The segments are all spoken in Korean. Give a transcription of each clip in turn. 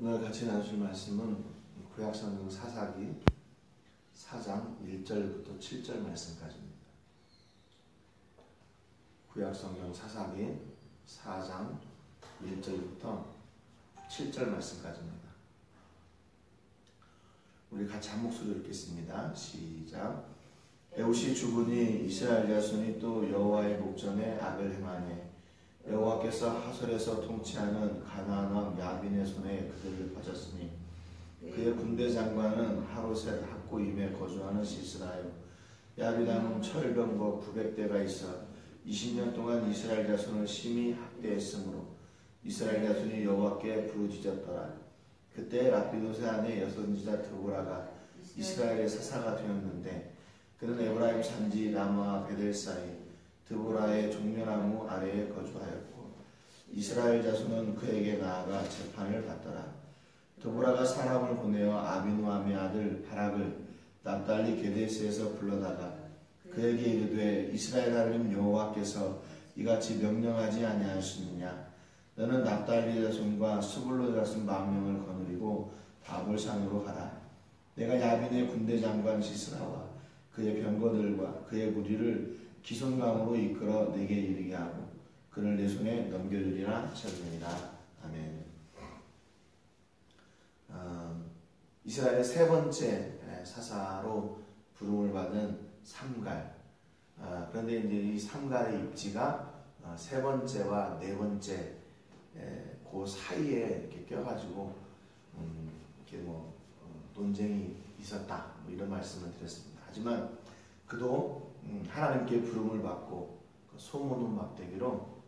오늘 같이 나누실 말씀은 구약성경 사사기 4장 1절부터 7절 말씀까지입니다. 구약성경 사사기 4장 1절부터 7절 말씀까지입니다. 우리 같이 한 목소리로 읽겠습니다. 시작. 에웃이 죽으니 이스라엘 자손이 또 여호와의 목전에 악을 행하니 여호와께서 하솔에서 통치하는 가나안 왕 야빈의 손에 그들을 빠졌으니 그의 군대 장관은 하로셋 학고임에 거주하는 시스라요. 야빈왕은 철병거 900대가 있어 20년 동안 이스라엘 자손을 심히 학대했으므로 이스라엘 자손이 여호와께 부르짖었더라. 그때 라피도세 아내 여선지자 드보라가 이스라엘의 사사가 되었는데 그는 에브라임 산지 라마와 베델 사이 드보라의 종려나무 아래에 거주하였고 이스라엘 자손은 그에게 나아가 재판을 받더라. 드보라가 사람을 보내어 아비노함의 아들 바락을 납달리 게데스에서 불러다가 그에게 이르되 이스라엘 하나님 여호와께서 이같이 명령하지 아니하였느냐. 너는 납달리 자손과 스불론 자손 10,000명을 거느리고 바볼산으로 가라. 내가 야빈의 군대 장관 시스라와 그의 병거들과 그의 무리를 기손강으로 이끌어 내게 이르게 하고 그를 내 손에 넘겨주리라 하셨느니라. 아멘. 이스라엘의 세 번째 사사로 부름을 받은 삼갈. 그런데 이제 이 삼갈의 입지가 세 번째와 네 번째 그 사이에 이렇게 껴가지고 이렇게 논쟁이 있었다 이런 말씀을 드렸습니다. 하지만 그도 하나님께 부름을 받고 소모는 막대기로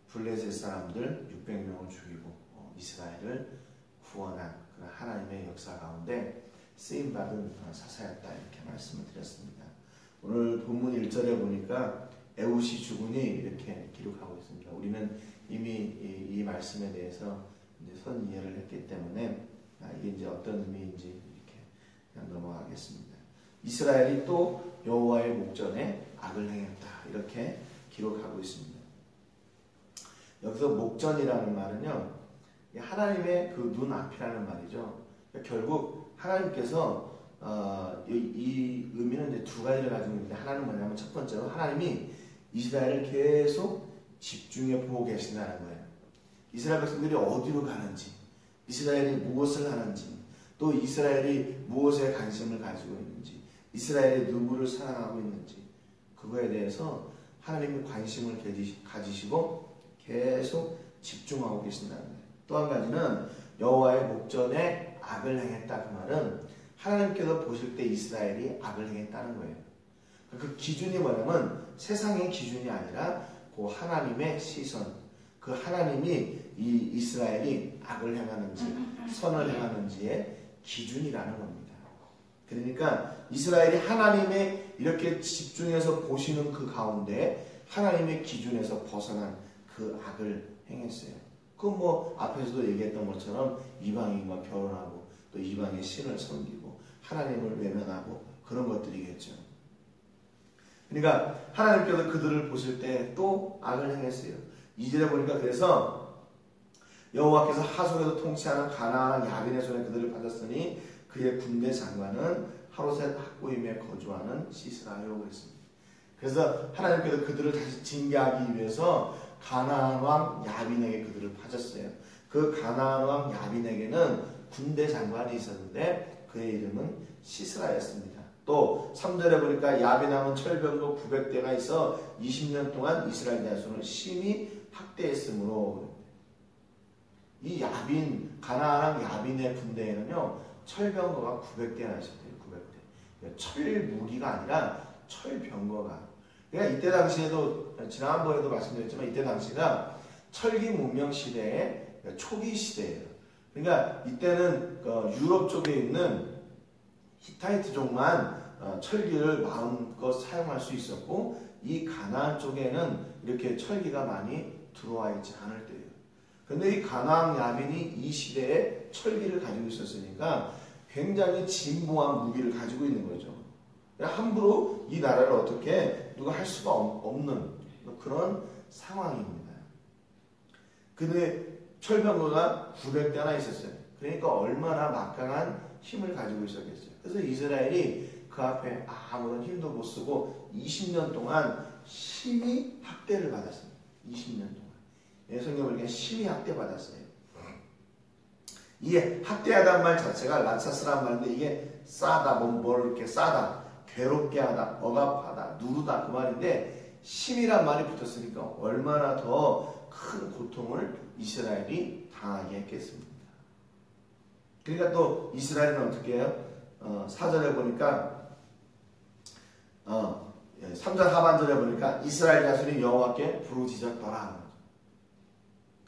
블레셋 사람들 600명을 죽이고 이스라엘을 구원한 그 하나님의 역사 가운데 쓰임받은 사사였다 이렇게 말씀을 드렸습니다. 오늘 본문 1절에 보니까 에웃이 죽으니 이렇게 기록하고 있습니다. 우리는 이미 이 말씀에 대해서 이제 선 이해를 했기 때문에 이게 이제 어떤 의미인지 이렇게 그냥 넘어가겠습니다. 이스라엘이 또 여호와의 목전에 악을 행했다 이렇게 기록하고 있습니다. 여기서 목전이라는 말은요 하나님의 그 눈앞이라는 말이죠. 그러니까 결국 하나님께서 이 의미는 이제 두 가지를 가지고 있는데 하나는 뭐냐면 첫 번째로 하나님이 이스라엘을 계속 집중해 보고 계신다는 거예요. 이스라엘 백성들이 어디로 가는지, 이스라엘이 무엇을 하는지, 또 이스라엘이 무엇에 관심을 가지고 있는지, 이스라엘이 누구를 사랑하고 있는지 그거에 대해서 하나님이 관심을 가지시고 계속 집중하고 계신다는 거예요. 또 한 가지는 여호와의 목전에 악을 행했다. 그 말은 하나님께서 보실 때 이스라엘이 악을 행했다는 거예요. 그 기준이 뭐냐면 세상의 기준이 아니라 그 하나님의 시선, 그 하나님이 이 이스라엘이 악을 행하는지 선을 행하는지의 기준이라는 겁니다. 그러니까 이스라엘이 하나님의 이렇게 집중해서 보시는 그 가운데 하나님의 기준에서 벗어난 그 악을 행했어요. 그 앞에서도 얘기했던 것처럼 이방인과 결혼하고 또 이방의 신을 섬기고 하나님을 외면하고 그런 것들이겠죠. 그러니까 하나님께서 그들을 보실 때 또 악을 행했어요. 2절에 보니까 그래서 여호와께서 하솔에서 통치하는 가나안 야빈의 손에 그들을 받았으니 그의 군대 장관은 하로셋 학고임에 거주하는 시스라요 그랬습니다. 그래서 하나님께서 그들을 다시 징계하기 위해서 가나안 왕 야빈에게 그들을 파졌어요. 그 가나안 왕 야빈에게는 군대 장관이 있었는데 그의 이름은 시스라였습니다. 또 3절에 보니까 야빈왕은 철병거 900대가 있어 20년 동안 이스라엘 자손을 심히 학대했으므로 이 야빈 가나안 왕 야빈의 군대에는요 철병거가 900대나 있었대요. 900대. 철무기가 아니라 철병거가. 그러니까 이때 당시에도 지난번에도 말씀드렸지만 이때 당시가 철기 문명 시대의 초기 시대예요. 그러니까 이때는 유럽 쪽에 있는 히타이트족만 철기를 마음껏 사용할 수 있었고 이 가나안 쪽에는 이렇게 철기가 많이 들어와 있지 않을 때예요. 그런데 이 가나안 야빈이 이 시대에 철기를 가지고 있었으니까 굉장히 진보한 무기를 가지고 있는 거죠. 함부로 이 나라를 어떻게 누가 할 수가 없는 그런 상황입니다. 근데 철병거가 900대나 있었어요. 그러니까 얼마나 막강한 힘을 가지고 있었겠어요. 그래서 이스라엘이 그 앞에 아무런 힘도 못 쓰고 20년 동안 심히 학대를 받았습니다. 20년 동안. 성경을 보니까 심히 학대받았어요. 이게 학대하다는 말 자체가 란사스라는 말인데 이게 싸다, 뭘 이렇게 싸다, 괴롭게 하다, 억압하다, 누르다 그 말인데 심이란 말이 붙었으니까 얼마나 더 큰 고통을 이스라엘이 당하게 했겠습니까? 그러니까 또 이스라엘은 어떻게 해요? 4절에 보니까 3절 하반절에 보니까 이스라엘 자손이 여호와께 부르짖었더라.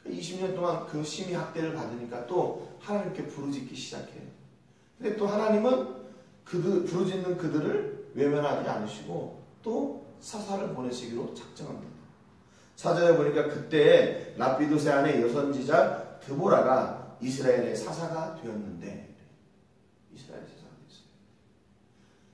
20년 동안 그 심히 학대를 받으니까 또 하나님께 부르짖기 시작해요. 근데 또 하나님은 부르짖는 그들을 외면하지 않으시고 또 사사를 보내시기로 작정합니다. 4절에 보니까 그때 라피도세 아내 여선지자 드보라가 이스라엘의 사사가 되었는데 이스라엘의 사사가 됐어요.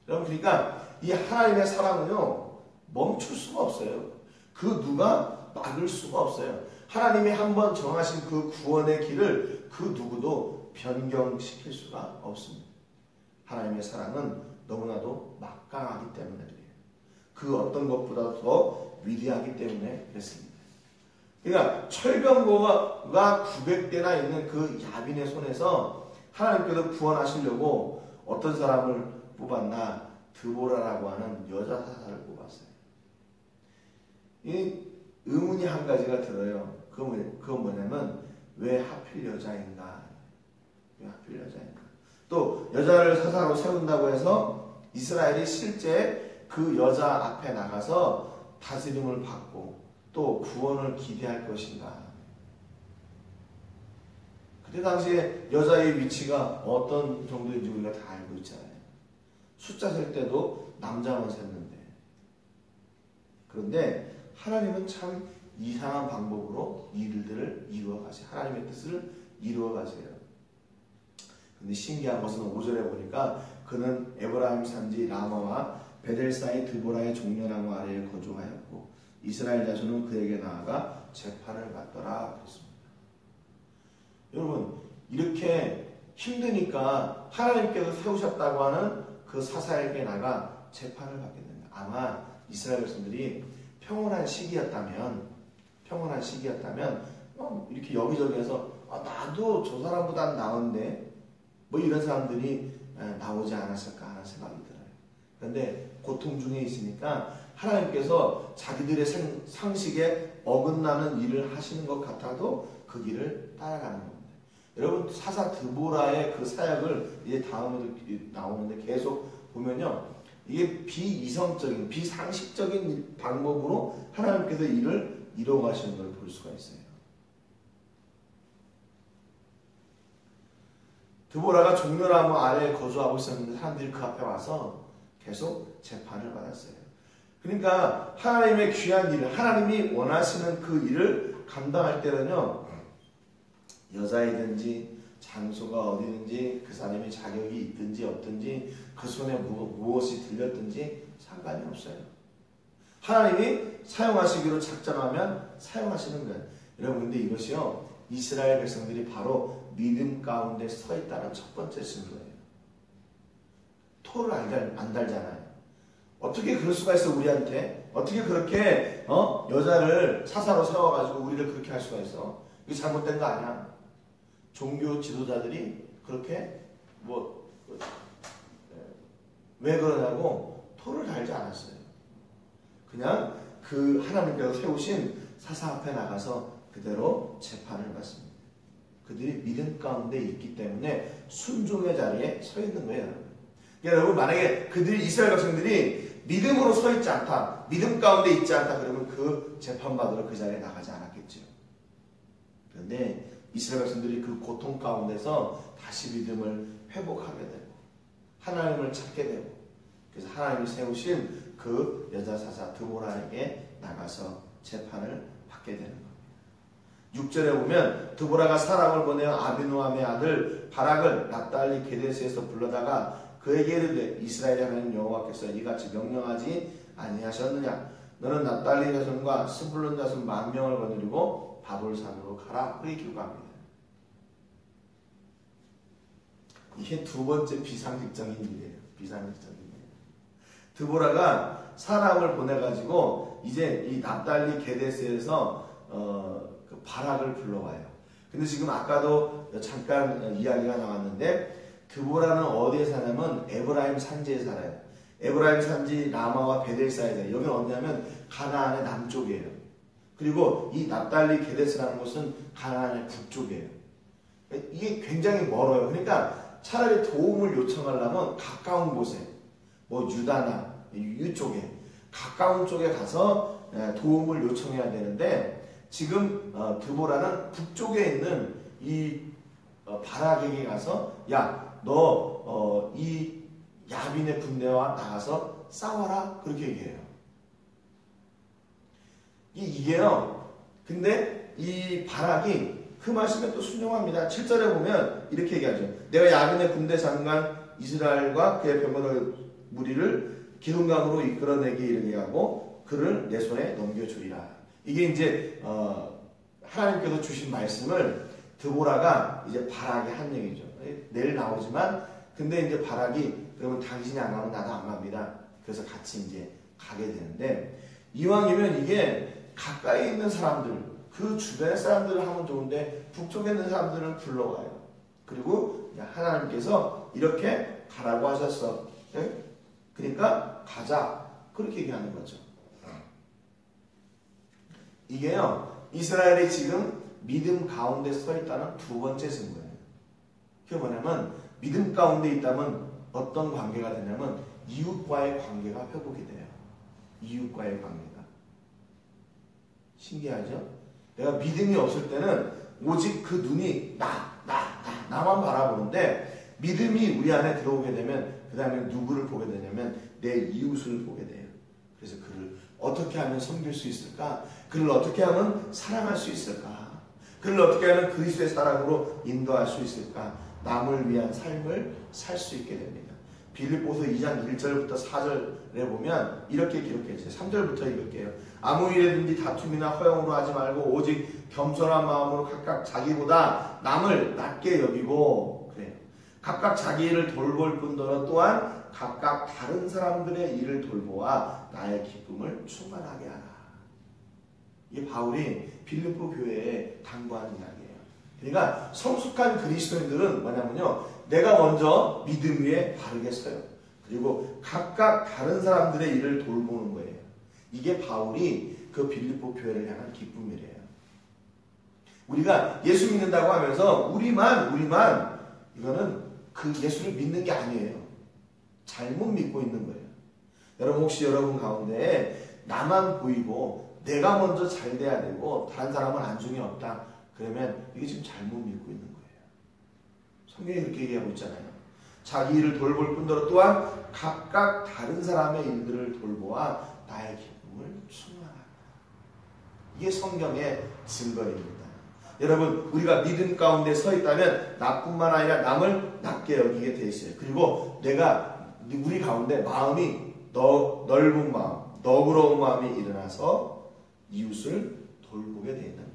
여러분 그러니까 이 하나님의 사랑은요 멈출 수가 없어요. 그 누가 막을 수가 없어요. 하나님이 한번 정하신 그 구원의 길을 그 누구도 변경시킬 수가 없습니다. 하나님의 사랑은 너무나도 막강하기 때문에 그래요. 그 어떤 것보다 더 위대하기 때문에 그랬습니다. 그러니까 철병거가 900대나 있는 그 야빈의 손에서 하나님께서 구원하시려고 어떤 사람을 뽑았나? 드보라라고 하는 여자 사사를 뽑았어요. 이 의문이 한 가지가 들어요. 그건 뭐냐면 왜 하필 여자인가? 왜 하필 여자인가? 또 여자를 사사로 세운다고 해서 이스라엘이 실제 그 여자 앞에 나가서 다스림을 받고 또 구원을 기대할 것인가? 그때 당시에 여자의 위치가 어떤 정도인지 우리가 다 알고 있잖아요. 숫자 셀 때도 남자만 셌는데. 그런데 하나님은 참 이상한 방법으로 일들을 이루어 가세요. 하나님의 뜻을 이루어 가세요. 근데 신기한 것은 5절에 보니까 그는 에브라임 산지 라마와 베델 사이 드보라의 종려나무 아래에 거주하였고 이스라엘 자손은 그에게 나아가 재판을 받더라 그랬습니다. 여러분 이렇게 힘드니까 하나님께서 세우셨다고 하는 그 사사에게 나가 재판을 받게 됩니다. 아마 이스라엘 백성들이 평온한 시기였다면 이렇게 여기저기에서 나도 저 사람보다 나은데 뭐 이런 사람들이 나오지 않았을까 하는 생각이 들어요. 그런데 고통 중에 있으니까 하나님께서 자기들의 상식에 어긋나는 일을 하시는 것 같아도 그 길을 따라가는 겁니다. 여러분 사사 드보라의 그 사역을 이제 다음에도 나오는데 계속 보면요. 이게 비이성적인 비상식적인 방법으로 하나님께서 일을 이루어 가시는 걸 볼 수가 있어요. 드보라가 종려나무 아래에 거주하고 있었는데 사람들이 그 앞에 와서 계속 재판을 받았어요. 그러니까 하나님의 귀한 일을 하나님이 원하시는 그 일을 감당할 때는요. 여자이든지 장소가 어디든지 그 사람이 자격이 있든지 없든지 그 손에 무엇이 들렸든지 상관이 없어요. 하나님이 사용하시기로 작정하면 사용하시는 거예요. 여러분 근데 이것이요. 이스라엘 백성들이 바로 믿음 가운데 서 있다는 첫 번째 증거예요. 토를 안 달잖아요. 어떻게 그럴 수가 있어 우리한테? 어떻게 그렇게 여자를 사사로 세워가지고 우리를 그렇게 할 수가 있어? 이게 잘못된 거 아니야? 종교 지도자들이 그렇게 왜 그러냐고 토를 달지 않았어요. 그냥 그 하나님께서 세우신 사사 앞에 나가서 그대로 재판을 받습니다. 그들이 믿음 가운데 있기 때문에 순종의 자리에 서 있는 거예요. 여러분 만약에 그들이 이스라엘 백성들이 믿음으로 서 있지 않다, 믿음 가운데 있지 않다 그러면 그 재판받으러 그 자리에 나가지 않았겠죠. 그런데 이스라엘 백성들이 그 고통 가운데서 다시 믿음을 회복하게 되고 하나님을 찾게 되고 그래서 하나님이 세우신 그 여자 사사 드보라에게 나가서 재판을 받게 되는 겁니다. 6절에 보면 드보라가 사람을 보내어 아비노함의 아들 바락을 납달리 게데스에서 불러다가 그에게 이르되 이스라엘의 하나님 여호와께서 이같이 명령하지 아니하셨느냐? 너는 납달리 자손과 스불론 자손 10,000명을 거느리고 바볼산으로 가라. 그렇게 기록합니다. 이게 두 번째 비상식적인 일이에요. 비상식적인 일. 드보라가 사람을 보내가지고 이제 이 납달리 게데스에서 그 바락을 불러와요. 근데 지금 아까도 잠깐 이야기가 나왔는데 드보라는 어디에 사냐면 에브라임 산지에 살아요. 에브라임 산지 라마와 베델 사이에 살아요. 여기는 어디냐면 가나안의 남쪽이에요. 그리고 이 납달리 게데스라는 곳은 가나안의 북쪽이에요. 이게 굉장히 멀어요. 그러니까 차라리 도움을 요청하려면 가까운 곳에 뭐 유다나 이쪽에 가까운 쪽에 가서 도움을 요청해야 되는데 지금 드보라는 북쪽에 있는 이 바락에게 가서 야, 너 이 야빈의 군대와 나가서 싸워라 그렇게 얘기해요. 이게요. 근데 이 바락이 그 말씀에 또 순종합니다. 7절에 보면 이렇게 얘기하죠. 내가 야빈의 군대 장관 이스라엘과 그의 병거들 무리를 기둥강으로 이끌어내게 이르게 하고 그를 내 손에 넘겨주리라. 이게 이제 하나님께서 주신 말씀을 드보라가 이제 바락에 한 얘기죠. 내일 나오지만 근데 이제 바락이 그러면 당신이 안 가면 나도 안 갑니다. 그래서 같이 이제 가게 되는데 이왕이면 이게 가까이 있는 사람들 그 주변의 사람들을 하면 좋은데 북쪽에 있는 사람들을 불러와요. 그리고 하나님께서 이렇게 가라고 하셨어. 네? 그러니까 가자. 그렇게 얘기하는 거죠. 이게요. 이스라엘이 지금 믿음 가운데 서 있다는 두 번째 증거예요. 그게 뭐냐면 믿음 가운데 있다면 어떤 관계가 되냐면 이웃과의 관계가 회복이 돼요. 이웃과의 관계가. 신기하죠? 내가 믿음이 없을 때는 오직 그 눈이 나만 바라보는데 믿음이 우리 안에 들어오게 되면 그 다음에 누구를 보게 되냐면 내 이웃을 보게 돼요. 그래서 그를 어떻게 하면 섬길 수 있을까? 그를 어떻게 하면 사랑할 수 있을까? 그를 어떻게 하면 그리스도의 사랑으로 인도할 수 있을까? 남을 위한 삶을 살 수 있게 됩니다. 빌립보서 2장 1절부터 4절에 보면 이렇게 기록해있어요. 3절부터 읽을게요. 아무 일에든지 다툼이나 허용으로 하지 말고 오직 겸손한 마음으로 각각 자기보다 남을 낮게 여기고 그래요. 각각 자기 일을 돌볼 뿐더러 또한 각각 다른 사람들의 일을 돌보아 나의 기쁨을 충만하게 하라. 이게 바울이 빌립보 교회에 당부하는 이야기예요. 그러니까 성숙한 그리스도인들은 뭐냐면요. 내가 먼저 믿음 위에 바르게 서요. 그리고 각각 다른 사람들의 일을 돌보는 거예요. 이게 바울이 그 빌립보 교회를 향한 기쁨이래요. 우리가 예수 믿는다고 하면서 우리만 이거는 그 예수를 믿는 게 아니에요. 잘못 믿고 있는 거예요. 여러분 혹시 여러분 가운데 나만 보이고 내가 먼저 잘 돼야 되고 다른 사람은 안중에 없다. 그러면 이게 지금 잘못 믿고 있는 거예요. 성경이 그렇게 얘기하고 있잖아요. 자기 일을 돌볼 뿐더러 또한 각각 다른 사람의 일들을 돌보아 나의 기쁨을 충만하라. 이게 성경의 증거입니다. 여러분 우리가 믿음 가운데 서 있다면 나뿐만 아니라 남을 낮게 여기게 돼 있어요. 그리고 내가 우리 가운데 마음이 넓은 마음, 너그러운 마음이 일어나서 이웃을 돌보게 돼 있는 거예요.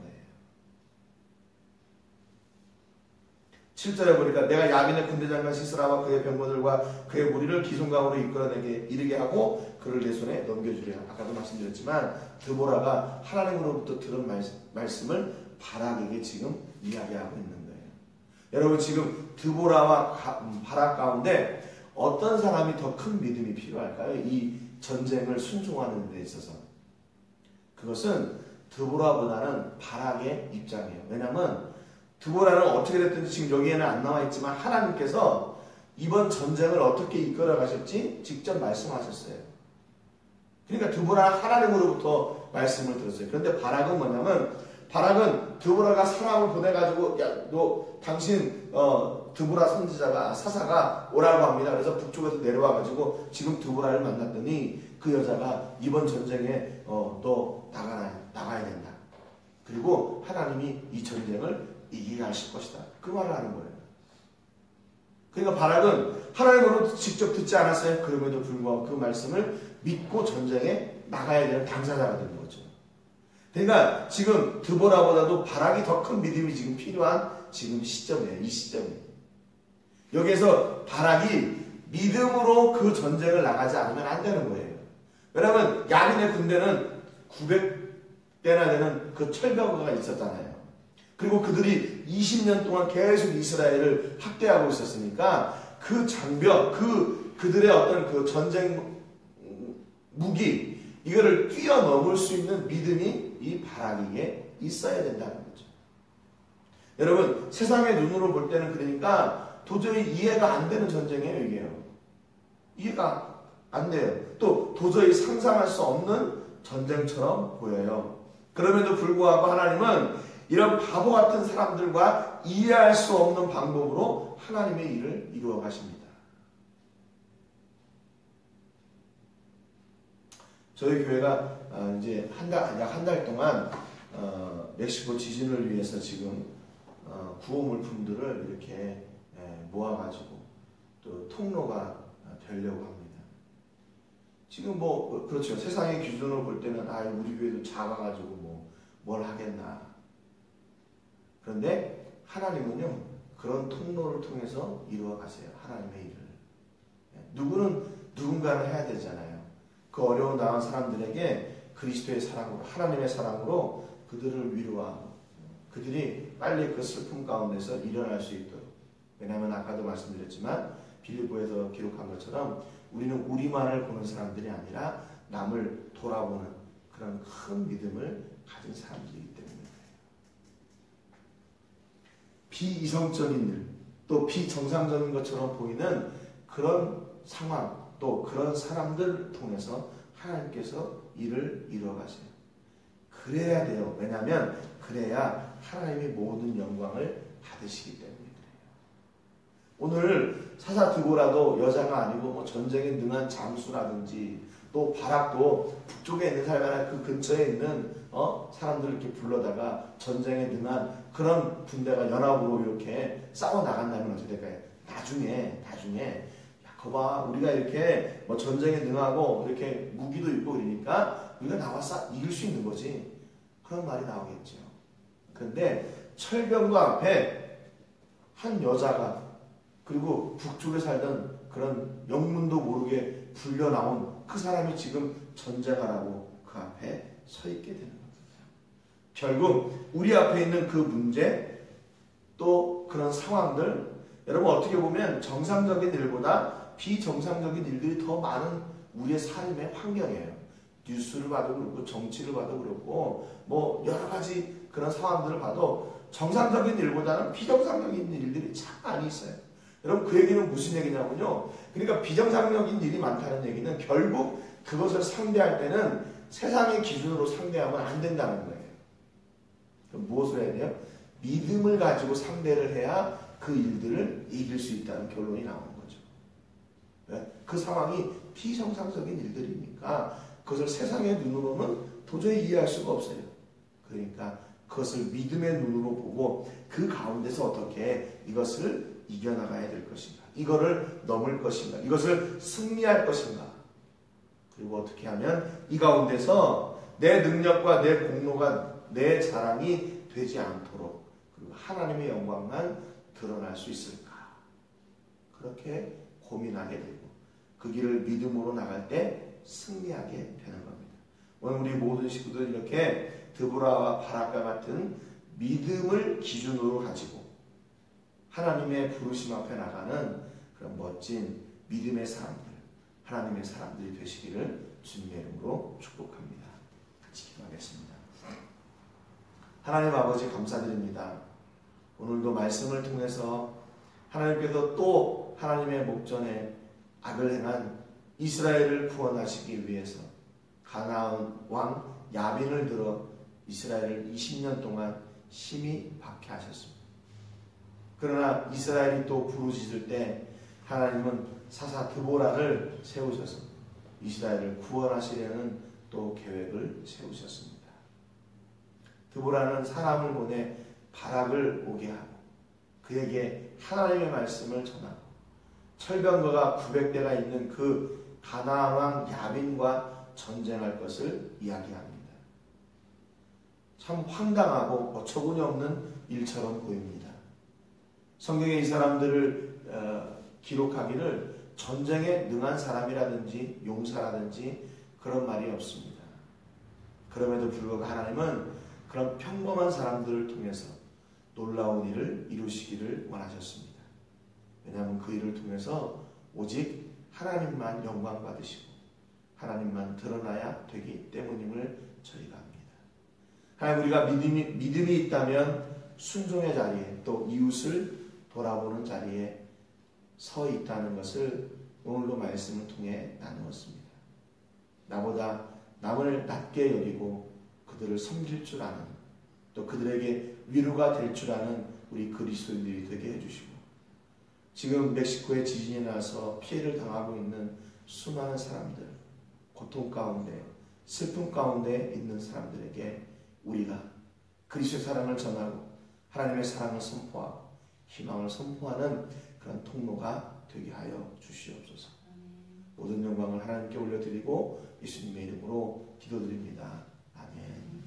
7절에 보니까 내가 야빈의 군대장관 시스라와 그의 병거들과 그의 무리를 기송강으로 이끌어내게 이르게 하고 그를 내 손에 넘겨주리라. 아까도 말씀드렸지만 드보라가 하나님으로부터 들은 말씀을 바락에게 지금 이야기하고 있는 거예요. 여러분 지금 드보라와 바락 가운데 어떤 사람이 더 큰 믿음이 필요할까요? 이 전쟁을 순종하는 데 있어서. 그것은 드보라보다는 바락의 입장이에요. 왜냐하면 드보라는 어떻게 됐든지 지금 여기에는 안 나와 있지만 하나님께서 이번 전쟁을 어떻게 이끌어 가실지 직접 말씀하셨어요. 그러니까 드보라 하나님으로부터 말씀을 들었어요. 그런데 바락은 뭐냐면 바락은 드보라가 사람을 보내가지고 야, 너 당신 드보라 선지자가 사사가 오라고 합니다. 그래서 북쪽에서 내려와가지고 지금 드보라를 만났더니 그 여자가 이번 전쟁에 너 나가야 된다. 그리고 하나님이 이 전쟁을 이기게 하실 것이다. 그 말을 하는 거예요. 그러니까 바락은 하나님으로부터 직접 듣지 않았어요. 그럼에도 불구하고 그 말씀을 믿고 전쟁에 나가야 되는 당사자가 되는 거죠. 그러니까 지금 드보라보다도 바락이 더 큰 믿음이 지금 필요한 지금 시점이에요. 이 시점이에요. 여기에서 바락이 믿음으로 그 전쟁을 나가지 않으면 안 되는 거예요. 왜냐하면 야빈의 군대는 900대나 되는 그 철병거가 있었잖아요. 그리고 그들이 20년 동안 계속 이스라엘을 학대하고 있었으니까 그 장벽, 그들의 어떤 그 전쟁 무기, 이거를 뛰어넘을 수 있는 믿음이 이 바락에게 있어야 된다는 거죠. 여러분, 세상의 눈으로 볼 때는 그러니까 도저히 이해가 안 되는 전쟁이에요, 이게요. 이해가 안 돼요. 또 도저히 상상할 수 없는 전쟁처럼 보여요. 그럼에도 불구하고 하나님은 이런 바보 같은 사람들과 이해할 수 없는 방법으로 하나님의 일을 이루어 가십니다. 저희 교회가 이제 약 한 달 동안 멕시코 지진을 위해서 지금 구호 물품들을 이렇게 모아가지고 또 통로가 되려고 합니다. 지금 뭐 그렇죠. 세상의 기준으로 볼 때는 우리 교회도 작아가지고 뭘 하겠나. 그런데 하나님은요, 그런 통로를 통해서 이루어 가세요. 하나님의 일을. 누구는 누군가를 해야 되잖아요. 그 어려운 나은 사람들에게 그리스도의 사랑으로, 하나님의 사랑으로 그들을 위로하고 그들이 빨리 그 슬픔 가운데서 일어날 수 있도록. 왜냐하면 아까도 말씀드렸지만 빌립보에서 기록한 것처럼 우리는 우리만을 보는 사람들이 아니라 남을 돌아보는 그런 큰 믿음을 가진 사람들이기 때문에 비이성적인 일, 또 비정상적인 것처럼 보이는 그런 상황, 또 그런 사람들을 통해서 하나님께서 일을 이루어 가세요. 그래야 돼요. 왜냐하면 그래야 하나님의 모든 영광을 받으시기 때문에 그래요. 오늘 사사 드보라도 여자가 아니고 전쟁에 능한 장수라든지 또 바락도 북쪽에 있는 사람이나 그 근처에 있는 사람들을 이렇게 불러다가 전쟁에 능한 그런 군대가 연합으로 이렇게 싸워 나간다면 어떻게 될까요? 나중에 거봐, 우리가 이렇게 전쟁에 능하고 이렇게 무기도 있고 그러니까 우리가 나와서 이길 수 있는 거지. 그런 말이 나오겠죠. 그런데 철병거 앞에 한 여자가, 그리고 북쪽에 살던 그런 영문도 모르게 불려 나온 그 사람이 지금 전쟁하라고 그 앞에 서 있게 되는 겁니다. 결국 우리 앞에 있는 그 문제, 또 그런 상황들, 여러분 어떻게 보면 정상적인 일보다 비정상적인 일들이 더 많은 우리의 삶의 환경이에요. 뉴스를 봐도 그렇고 정치를 봐도 그렇고 여러 가지 그런 상황들을 봐도 정상적인 일보다는 비정상적인 일들이 참 많이 있어요. 여러분 그 얘기는 무슨 얘기냐면요. 그러니까 비정상적인 일이 많다는 얘기는 결국 그것을 상대할 때는 세상의 기준으로 상대하면 안 된다는 거예요. 그럼 무엇을 해야 돼요? 믿음을 가지고 상대를 해야 그 일들을 이길 수 있다는 결론이 나오는 거죠. 그 상황이 비정상적인 일들이니까 그것을 세상의 눈으로는 도저히 이해할 수가 없어요. 그러니까 그것을 믿음의 눈으로 보고 그 가운데서 어떻게 이것을 이겨나가야 될 것인가, 이거를 넘을 것인가, 이것을 승리할 것인가, 그리고 어떻게 하면 이 가운데서 내 능력과 내 공로가 내 자랑이 되지 않도록 그리고 하나님의 영광만 드러날 수 있을까, 그렇게 고민하게 되고 그 길을 믿음으로 나갈 때 승리하게 되는 겁니다. 오늘 우리 모든 식구들 이렇게 드보라와 바락과 같은 믿음을 기준으로 가지고 하나님의 부르심 앞에 나가는 그런 멋진 믿음의 사람들, 하나님의 사람들이 되시기를 주님의 이름으로 축복합니다. 같이 기도하겠습니다. 하나님 아버지 감사드립니다. 오늘도 말씀을 통해서 하나님께서 또 하나님의 목전에 악을 행한 이스라엘을 구원하시기 위해서 가나안 왕 야빈을 들어 이스라엘을 20년 동안 심히 박해하셨습니다. 그러나 이스라엘이 또 부르짖을 때 하나님은 사사 드보라를 세우셔서 이스라엘을 구원하시려는 또 계획을 세우셨습니다. 드보라는 사람을 보내 바락을 오게 하고 그에게 하나님의 말씀을 전하고 철병거가 900대가 있는 그 가나안 왕 야빈과 전쟁할 것을 이야기합니다. 참 황당하고 어처구니 없는 일처럼 보입니다. 성경에 이 사람들을 기록하기를 전쟁에 능한 사람이라든지 용사라든지 그런 말이 없습니다. 그럼에도 불구하고 하나님은 그런 평범한 사람들을 통해서 놀라운 일을 이루시기를 원하셨습니다. 왜냐하면 그 일을 통해서 오직 하나님만 영광 받으시고 하나님만 드러나야 되기 때문임을 저희가 압니다. 하나님, 우리가 믿음이 있다면 순종의 자리에 또 이웃을 돌아보는 자리에 서 있다는 것을 오늘도 말씀을 통해 나누었습니다. 나보다 남을 낮게 여기고 그들을 섬길 줄 아는, 또 그들에게 위로가 될 줄 아는 우리 그리스도인들이 되게 해주시고, 지금 멕시코에 지진이 나서 피해를 당하고 있는 수많은 사람들, 고통 가운데 슬픔 가운데 있는 사람들에게 우리가 그리스도의 사랑을 전하고 하나님의 사랑을 선포하고 희망을 선포하는 그런 통로가 되게 하여 주시옵소서. 모든 영광을 하나님께 올려드리고 예수님의 이름으로 기도드립니다. 아멘.